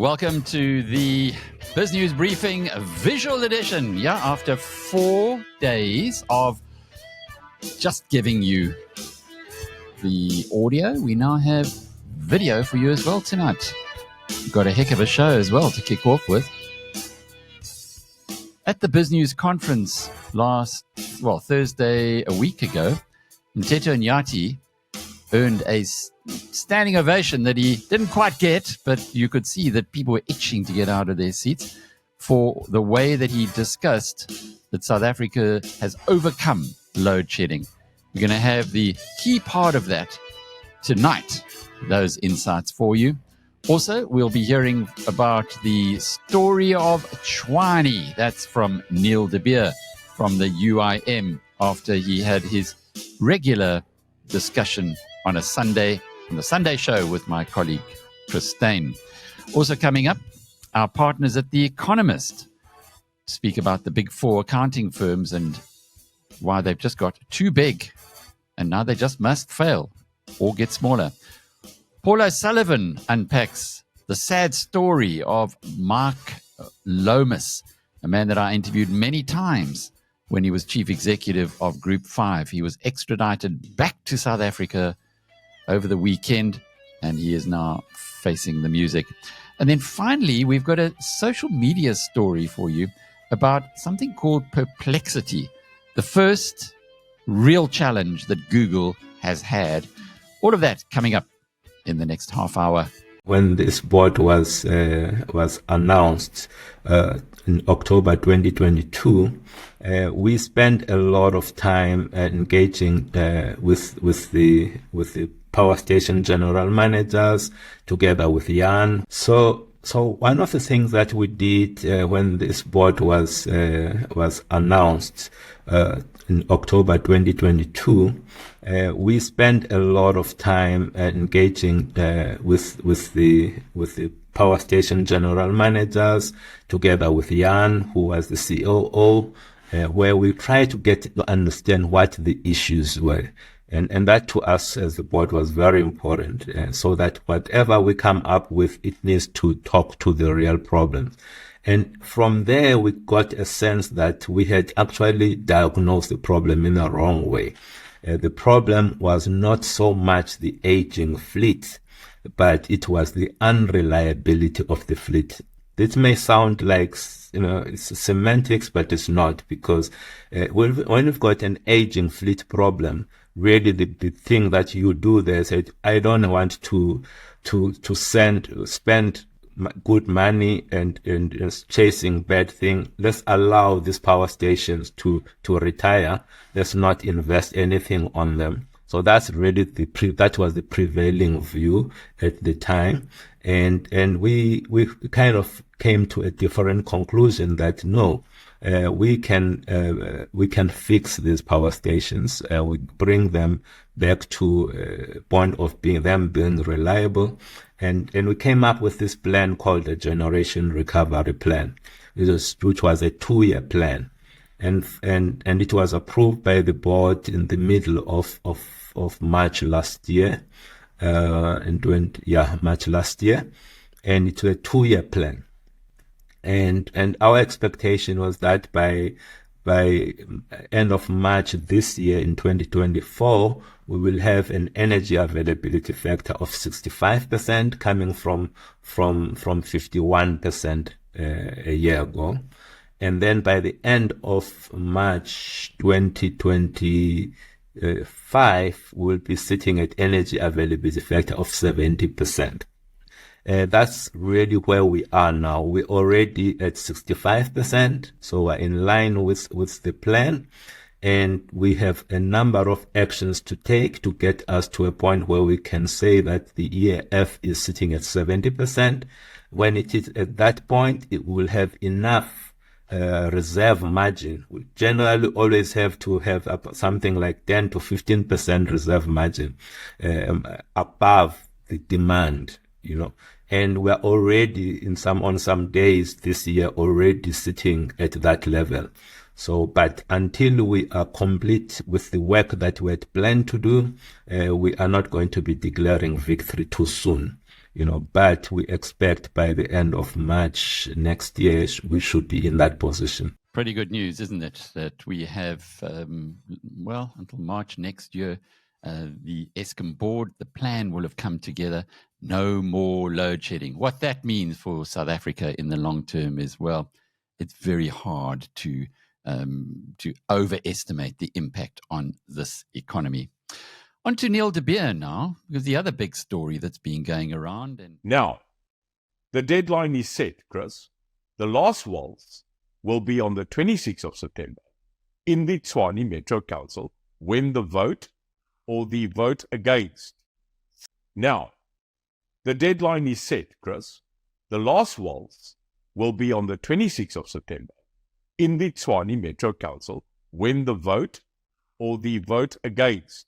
Welcome to the BizNews briefing visual edition. Yeah, after 4 days of just giving you the audio, we now have video for you as well tonight. We've got a heck of a show as well to kick off with. At the BizNews conference Thursday a week ago, Mteto Nyati earned a standing ovation that he didn't quite get, but you could see that people were itching to get out of their seats for the way that he discussed that South Africa has overcome load shedding. We're going to have the key part of that tonight, those insights for you. Also, we'll be hearing about the story of Tshwane. That's from Neil de Beer from the UIM after he had his regular discussion on a Sunday, on the Sunday show with my colleague Christine. Also coming up, our partners at The Economist speak about the big four accounting firms and why they've just got too big and now they just must fail or get smaller. Paul O'Sullivan unpacks the sad story of Mark Lomas, a man that I interviewed many times when he was chief executive of Group 5. He was extradited back to South Africa over the weekend, and he is now facing the music. And then finally, we've got a social media story for you about something called Perplexity, the first real challenge that Google has had. All of that coming up in the next half hour. When this board was announced in October 2022, we spent a lot of time engaging with the power station general managers together with Jan. So one of the things that we did when this board was announced in October 2022, we spent a lot of time engaging with the power station general managers together with Jan, who was the COO, where we tried to get to understand what the issues were. And that to us as the board was very important, so that whatever we come up with, it needs to talk to the real problems. And from there, we got a sense that we had actually diagnosed the problem in the wrong way. The problem was not so much the aging fleet, but it was the unreliability of the fleet. This may sound like, it's semantics, but it's not, because when you've got an aging fleet problem, really the thing that you do there is, I don't want to spend good money and chasing bad thing. Let's allow these power stations to retire. Let's not invest anything on them. So that's really that was the prevailing view at the time. And we kind of came to a different conclusion that no, we can fix these power stations. We bring them back to a point of being reliable. And we came up with this plan called the Generation Recovery Plan, which was a 2-year plan. And it was approved by the board in the middle of March last year. March last year. And it's a 2-year plan. And our expectation was that by end of March this year in 2024, we will have an energy availability factor of 65% coming from 51% a year ago. And then by the end of March 2025, we'll be sitting at energy availability factor of 70%. That's really where we are now. We're already at 65%, so we're in line with the plan. And we have a number of actions to take to get us to a point where we can say that the EAF is sitting at 70%. When it is at that point, it will have enough reserve margin. We generally always have to have something like 10 to 15% reserve margin above the demand, and we're already on some days this year already sitting at that level. So, but until we are complete with the work that we had planned to do, we are not going to be declaring victory too soon. but we expect by the end of March next year, we should be in that position. Pretty good news, isn't it? That we have, until March next year, the Eskom board, the plan will have come together. No more load shedding. What that means for South Africa in the long term is, it's very hard to overestimate the impact on this economy. On to Neil de Beer now, because the other big story that's been going around. Now, the deadline is set, Chris. The last waltz will be on the 26th of September in the Tshwane Metro Council when the vote or the vote against. Now, the deadline is set, Chris. The last waltz will be on the 26th of September in the Tshwane Metro Council when the vote or the vote against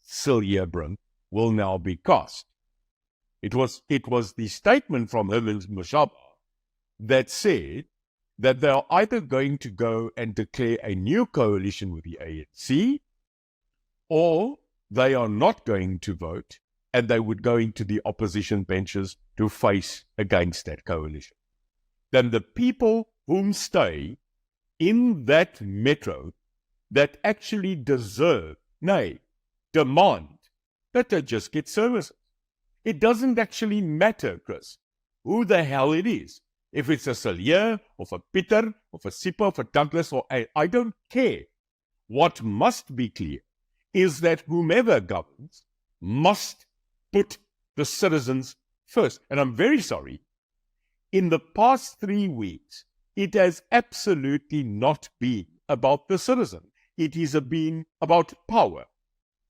Siljebrand will now be cast. It was the statement from Herman Mashaba that said that they are either going to go and declare a new coalition with the ANC, or they are not going to vote and they would go into the opposition benches to face against that coalition. Then the people whom stay in that metro that actually demand that they just get services. It doesn't actually matter, Chris, who the hell it is. If it's a Silje, or for Pieter, or for Sipho, for Douglas, or I don't care. What must be clear is that whomever governs must put the citizens first. And I'm very sorry, in the past 3 weeks, it has absolutely not been about the citizen. It has been about power.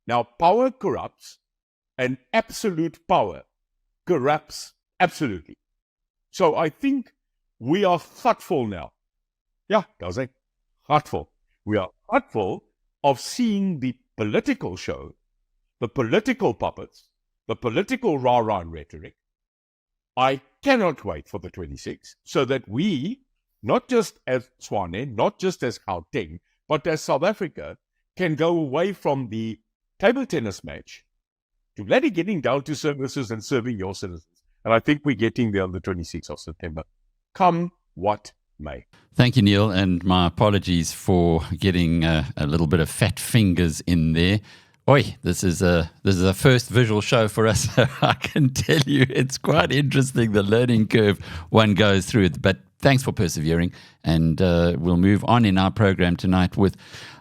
Now, power corrupts, and absolute power corrupts absolutely. So I think we are thoughtful now. Yeah, does it? Thoughtful. We are thoughtful of seeing the political show, the political puppets, the political rah-rah rhetoric. I cannot wait for the 26th so that we, not just as Tshwane, not just as Gauteng, but as South Africa, can go away from the table tennis match to bloody getting down to services and serving your citizens. And I think we're getting there on the 26th of September. Come what may. Thank you, Neil, and my apologies for getting a little bit of fat fingers in there. Oi, this is a first visual show for us. So I can tell you it's quite interesting, the learning curve one goes through. But thanks for persevering, and we'll move on in our program tonight with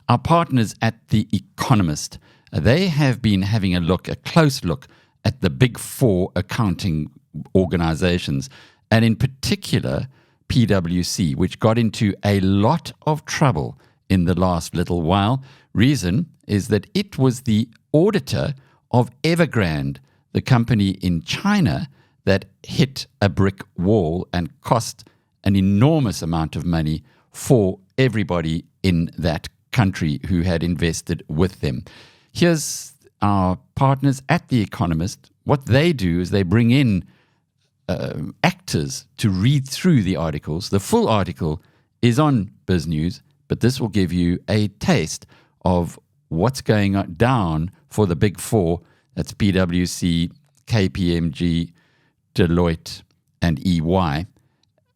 our partners at The Economist. They have been having a close look at the big four accounting organizations, and in particular PWC, which got into a lot of trouble in the last little while. Reason is that it was the auditor of Evergrande, the company in China that hit a brick wall and cost an enormous amount of money for everybody in that country who had invested with them. Here's our partners at The Economist. What they do is they bring in actors to read through the articles. The full article is on BizNews, but this will give you a taste of what's going on down for the big four. That's PWC, KPMG, Deloitte, and EY,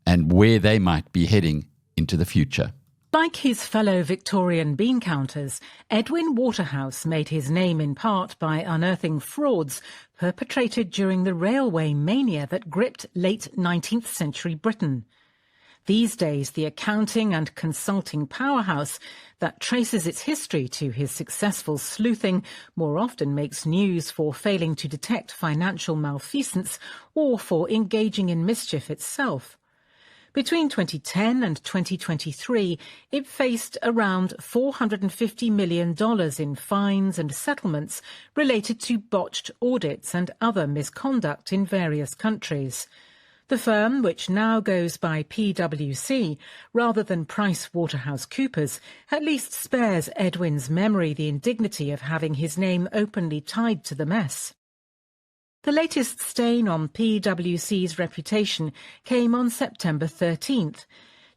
and where they might be heading into the future. Like his fellow Victorian bean counters, Edwin Waterhouse made his name in part by unearthing frauds perpetrated during the railway mania that gripped late 19th century Britain. These days, the accounting and consulting powerhouse that traces its history to his successful sleuthing more often makes news for failing to detect financial malfeasance or for engaging in mischief itself. Between 2010 and 2023, it faced around $450 million in fines and settlements related to botched audits and other misconduct in various countries. The firm, which now goes by PWC rather than PricewaterhouseCoopers, at least spares Edwin's memory the indignity of having his name openly tied to the mess. The latest stain on PwC's reputation came on September 13th.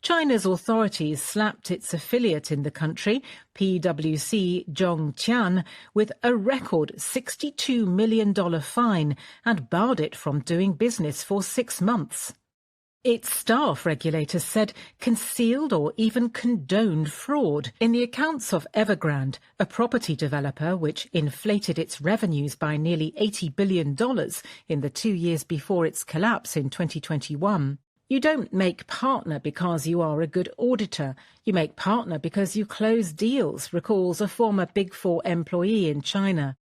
China's authorities slapped its affiliate in the country, PWC Zhongqian, with a record $62 million fine and barred it from doing business for 6 months. Its staff, regulators said, concealed or even condoned fraud in the accounts of Evergrande, a property developer which inflated its revenues by nearly $80 billion in the 2 years before its collapse in 2021. You don't make partner because you are a good auditor. You make partner because you close deals, recalls a former Big Four employee in China.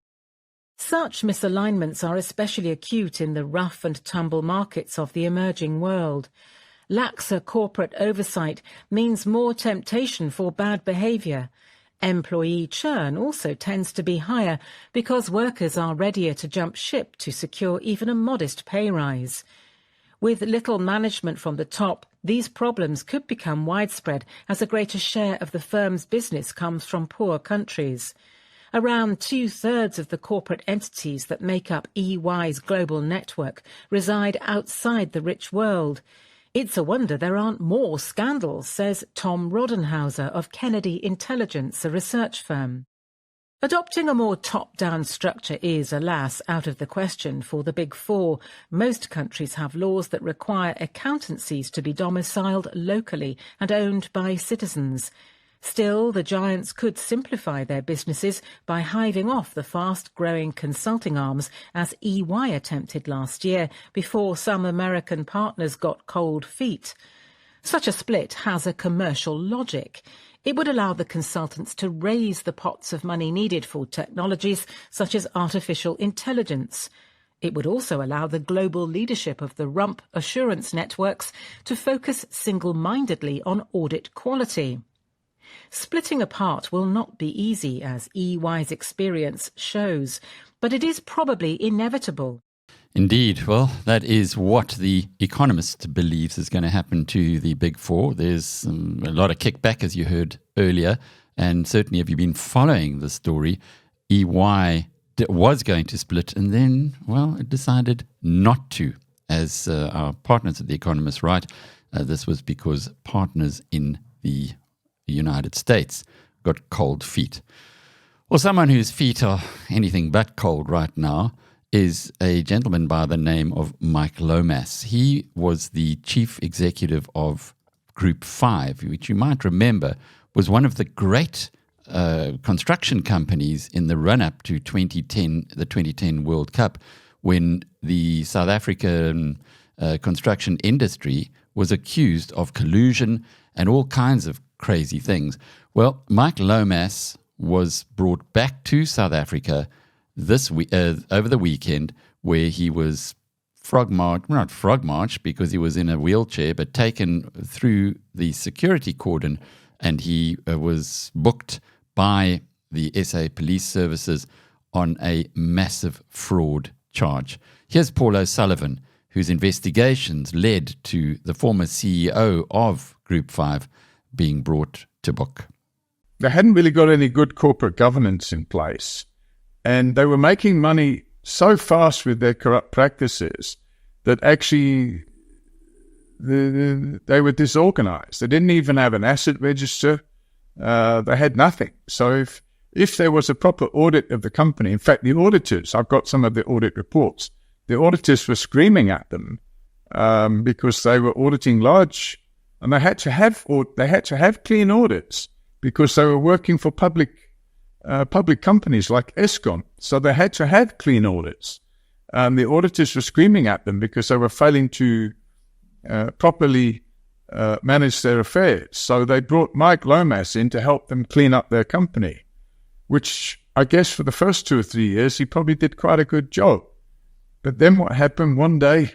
Such misalignments are especially acute in the rough and tumble markets of the emerging world. Laxer corporate oversight means more temptation for bad behaviour. Employee churn also tends to be higher because workers are readier to jump ship to secure even a modest pay rise. With little management from the top, these problems could become widespread as a greater share of the firm's business comes from poor countries. Around 2/3 of the corporate entities that make up EY's global network reside outside the rich world. It's a wonder there aren't more scandals, says Tom Rodenhauser of Kennedy Intelligence, a research firm. Adopting a more top-down structure is, alas, out of the question for the Big Four. Most countries have laws that require accountancies to be domiciled locally and owned by citizens. Still, the giants could simplify their businesses by hiving off the fast-growing consulting arms, as EY attempted last year, before some American partners got cold feet. Such a split has a commercial logic. It would allow the consultants to raise the pots of money needed for technologies such as artificial intelligence. It would also allow the global leadership of the rump assurance networks to focus single-mindedly on audit quality. Splitting apart will not be easy, as EY's experience shows, but it is probably inevitable. Indeed. Well, that is what the Economist believes is going to happen to the Big Four. There's a lot of kickback, as you heard earlier, and certainly if you've been following the story, EY was going to split and then, well, it decided not to. As our partners at the Economist write, this was because partners in the United States got cold feet. Well, someone whose feet are anything but cold right now is a gentleman by the name of Mike Lomas. He was the chief executive of Group 5, which you might remember was one of the great construction companies in the run-up to 2010, the 2010 World Cup, when the South African construction industry was accused of collusion and all kinds of crazy things. Well, Mike Lomas was brought back to South Africa over the weekend, where he was not frog marched because he was in a wheelchair, but taken through the security cordon, and he was booked by the SA Police Services on a massive fraud charge. Here's Paul O'Sullivan, whose investigations led to the former CEO of Group 5 being brought to book. They hadn't really got any good corporate governance in place, and they were making money so fast with their corrupt practices that actually they were disorganized. They didn't even have an asset register. They had nothing. So if there was a proper audit of the company, in fact, the auditors, I've got some of the audit reports, the auditors were screaming at them because they were auditing large. And they had to have clean audits because they were working for public companies like Eskom. So they had to have clean audits. The auditors were screaming at them because they were failing to properly manage their affairs. So they brought Mike Lomas in to help them clean up their company, which I guess for the first 2 or 3 years he probably did quite a good job. But then what happened one day?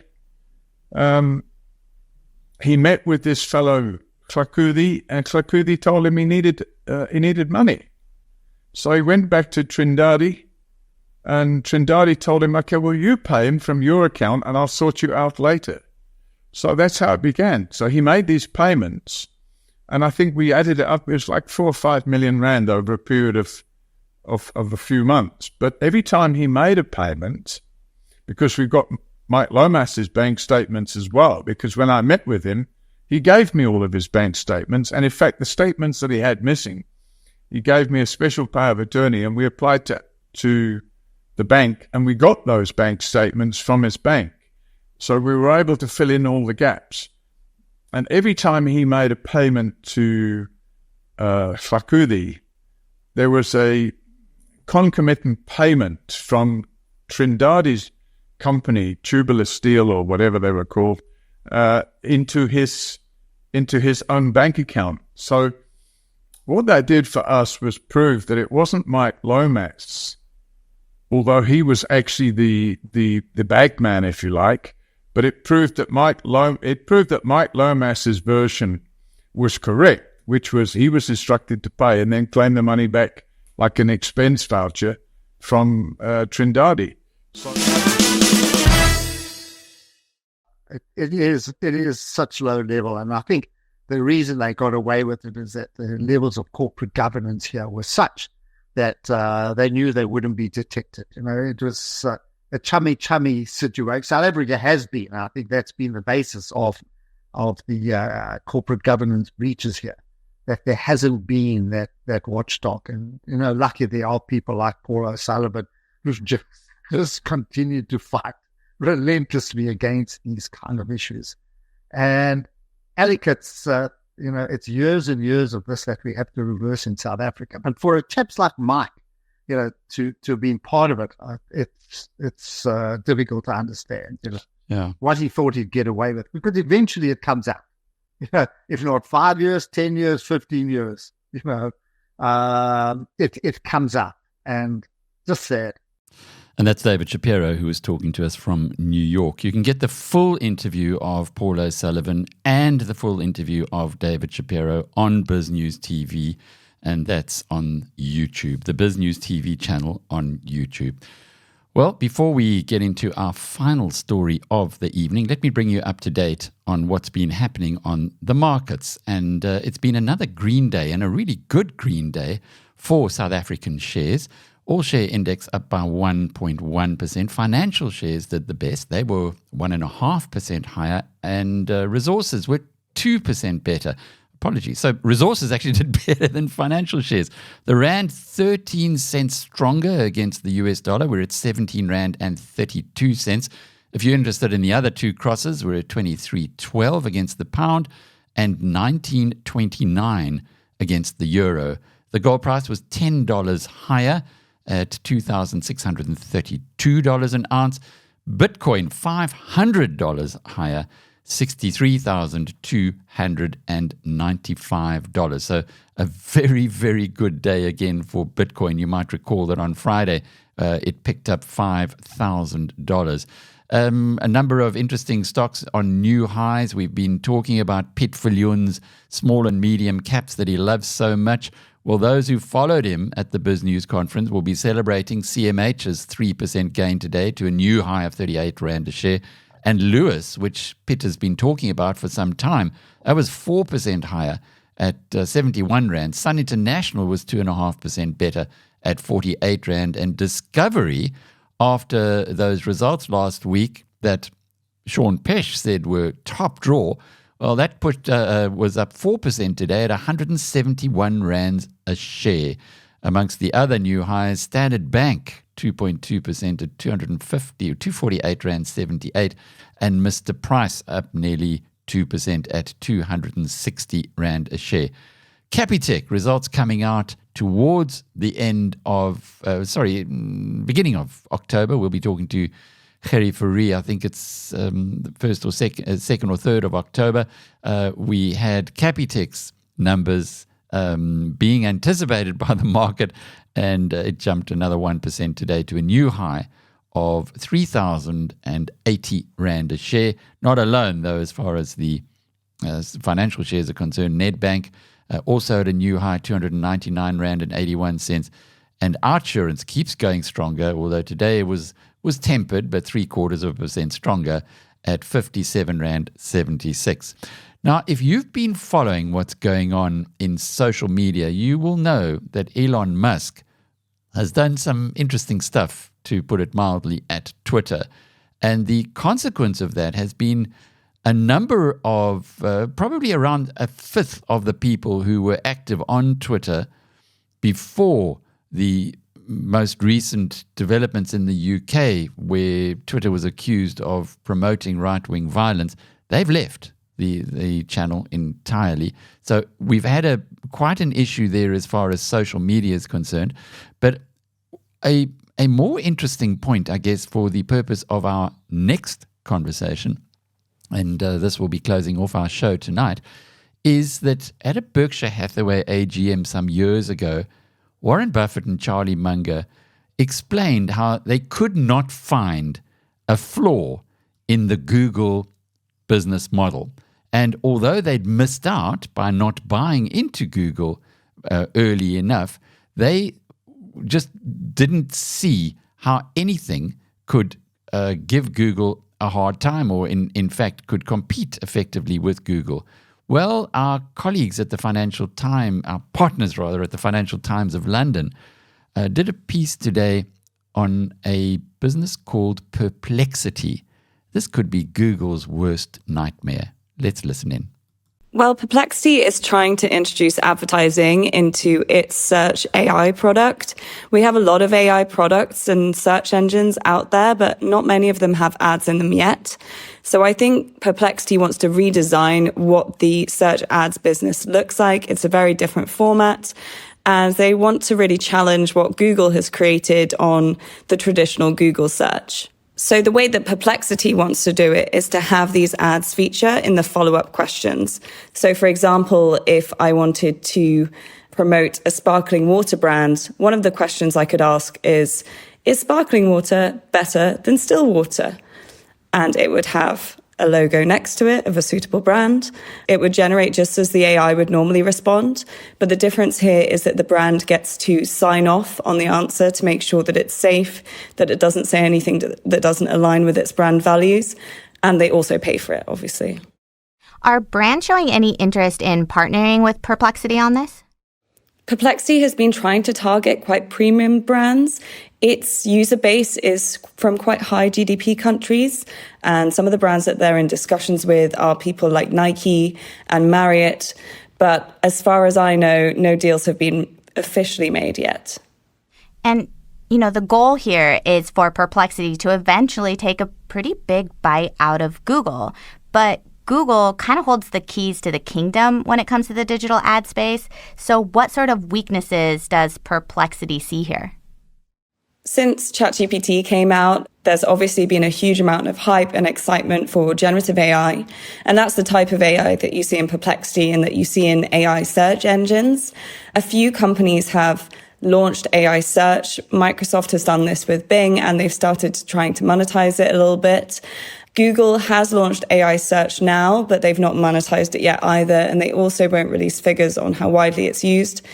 He met with this fellow Tlakudi, and Tlakudi told him he needed money. So he went back to Trindade, and Trindade told him, okay, well, you pay him from your account and I'll sort you out later. So that's how it began. So he made these payments, and I think we added it up. It was like 4 or 5 million rand over a period of a few months. But every time he made a payment, because we've got Mike Lomas's bank statements as well, because when I met with him, he gave me all of his bank statements. And in fact, the statements that he had missing, he gave me a special power of attorney, and we applied to the bank, and we got those bank statements from his bank. So we were able to fill in all the gaps. And every time he made a payment to Fakudi, there was a concomitant payment from Trindadi's company, Tubular Steel or whatever they were called, into his own bank account. So what that did for us was prove that it wasn't Mike Lomas, although he was actually the bagman, if you like, but it proved that Mike Lomas's version was correct, which was he was instructed to pay and then claim the money back like an expense voucher from Trindadi. So it is such low level, and I think the reason they got away with it is that the levels of corporate governance here were such that they knew they wouldn't be detected. You know, it was a chummy situation. South Africa has been, I think that's been the basis of the corporate governance breaches here, that there hasn't been that watchdog. And, you know, lucky there are people like Paul O'Sullivan who just continue to fight relentlessly against these kind of issues. And Alec, it's years and years of this that we have to reverse in South Africa. But for chaps like Mike, you know, to have been part of it, it's difficult to understand, you know, what he thought he'd get away with, because eventually it comes out. You know, if not 5 years, 10 years, 15 years, you know, it comes out, and just sad. And that's David Shapiro, who was talking to us from New York. You can get the full interview of Paul O'Sullivan and the full interview of David Shapiro on BizNews TV, and that's on YouTube, the BizNews TV channel on YouTube. Well, before we get into our final story of the evening, let me bring you up to date on what's been happening on the markets. And it's been another green day, and a really good green day for South African shares. All share index up by 1.1%. Financial shares did the best. They were 1.5% higher, and resources were 2% better. Apologies. So resources actually did better than financial shares. The rand 13 cents stronger against the US dollar. We're at 17 rand and 32 cents. If you're interested in the other two crosses, we're at 23.12 against the pound and 19.29 against the euro. The gold price was $10 higher at $2,632 an ounce. Bitcoin $500 higher, $63,295. So a very, very good day again for Bitcoin. You might recall that on Friday it picked up $5,000. A number of interesting stocks on new highs. We've been talking about Piet Viljoen's small and medium caps that he loves so much. Well, those who followed him at the BizNews conference will be celebrating CMH's 3% gain today to a new high of 38 Rand a share. And Lewis, which Pitt has been talking about for some time, that was 4% higher at 71 Rand. Sun International was 2.5% better at 48 Rand. And Discovery, after those results last week that Sean Pesh said were top draw, well, that was up 4% today at 171 Rands a share. Amongst the other new highs, Standard Bank, 2.2% at 248 Rand 78, and Mr. Price up nearly 2% at 260 Rand a share. Capitec results coming out towards the beginning of October. We'll be talking to Gerrie Fourie. I think it's the first or second or 3rd of October. We had Capitec's numbers being anticipated by the market, and it jumped another 1% today to a new high of 3,080 Rand a share. Not alone, though, as far as the financial shares are concerned. Nedbank also at a new high, 299 Rand and 81 cents. And Outsurance keeps going stronger, although today it was tempered, but 0.75% stronger at 57 Rand 76. Now, if you've been following what's going on in social media, you will know that Elon Musk has done some interesting stuff, to put it mildly, at Twitter. And the consequence of that has been a number of, probably around a fifth of the people who were active on Twitter before the most recent developments in the UK, where Twitter was accused of promoting right-wing violence, they've left the channel entirely. So we've had quite an issue there as far as social media is concerned. But a more interesting point, I guess, for the purpose of our next conversation, and this will be closing off our show tonight, is that at a Berkshire Hathaway AGM some years ago, Warren Buffett and Charlie Munger explained how they could not find a flaw in the Google business model. And although they'd missed out by not buying into Google early enough, they just didn't see how anything could give Google a hard time, or in fact could compete effectively with Google. Well, our colleagues at the Financial Times, our partners rather at the Financial Times of London, did a piece today on a business called Perplexity. This could be Google's worst nightmare. Let's listen in. Well, Perplexity is trying to introduce advertising into its search AI product. We have a lot of AI products and search engines out there, but not many of them have ads in them yet. So I think Perplexity wants to redesign what the search ads business looks like. It's a very different format, and they want to really challenge what Google has created on the traditional Google search. So the way that Perplexity wants to do it is to have these ads feature in the follow-up questions. So for example, if I wanted to promote a sparkling water brand, one of the questions I could ask is sparkling water better than still water? And it would have a logo next to it of a suitable brand. It would generate just as the AI would normally respond. But the difference here is that the brand gets to sign off on the answer to make sure that it's safe, that it doesn't say anything that doesn't align with its brand values. And they also pay for it, obviously. Are brands showing any interest in partnering with Perplexity on this? Perplexity has been trying to target quite premium brands. Its user base is from quite high GDP countries, and some of the brands that they're in discussions with are people like Nike and Marriott. But as far as I know, no deals have been officially made yet. And, the goal here is for Perplexity to eventually take a pretty big bite out of Google. But Google kind of holds the keys to the kingdom when it comes to the digital ad space. So what sort of weaknesses does Perplexity see here? Since ChatGPT came out, there's obviously been a huge amount of hype and excitement for generative AI. And that's the type of AI that you see in Perplexity and that you see in AI search engines. A few companies have launched AI search. Microsoft has done this with Bing, and they've started trying to monetize it a little bit. Google has launched AI search now, but they've not monetized it yet either. And they also won't release figures on how widely it's used.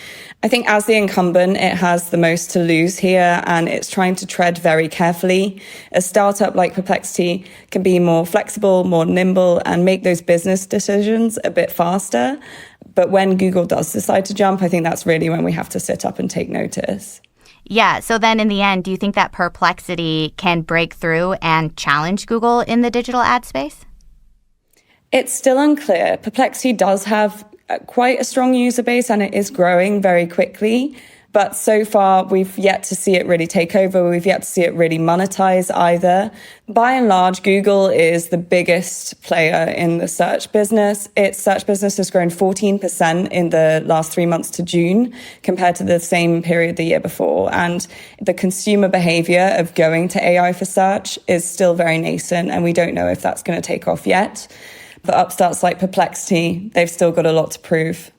I think as the incumbent, it has the most to lose here, and it's trying to tread very carefully. A startup like Perplexity can be more flexible, more nimble, and make those business decisions a bit faster. But when Google does decide to jump, I think that's really when we have to sit up and take notice. Yeah, so then in the end, do you think that Perplexity can break through and challenge Google in the digital ad space? It's still unclear. Perplexity does have quite a strong user base, and it is growing very quickly. But so far, we've yet to see it really take over. We've yet to see it really monetize either. By and large, Google is the biggest player in the search business. Its search business has grown 14% in the last 3 months to June compared to the same period the year before. And the consumer behavior of going to AI for search is still very nascent, and we don't know if that's going to take off yet. For upstarts like Perplexity, they've still got a lot to prove.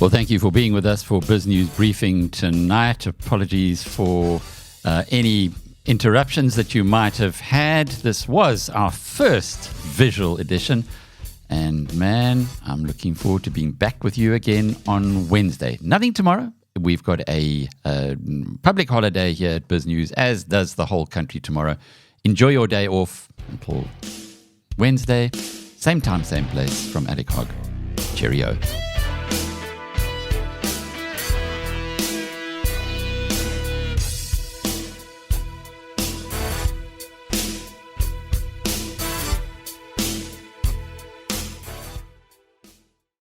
Well, thank you for being with us for BizNews Briefing tonight. Apologies for any interruptions that you might have had. This was our first visual edition. And man, I'm looking forward to being back with you again on Wednesday. Nothing tomorrow. We've got a public holiday here at BizNews, as does the whole country tomorrow. Enjoy your day off until Wednesday. Same time, same place. From Alec Hogg. Cheerio.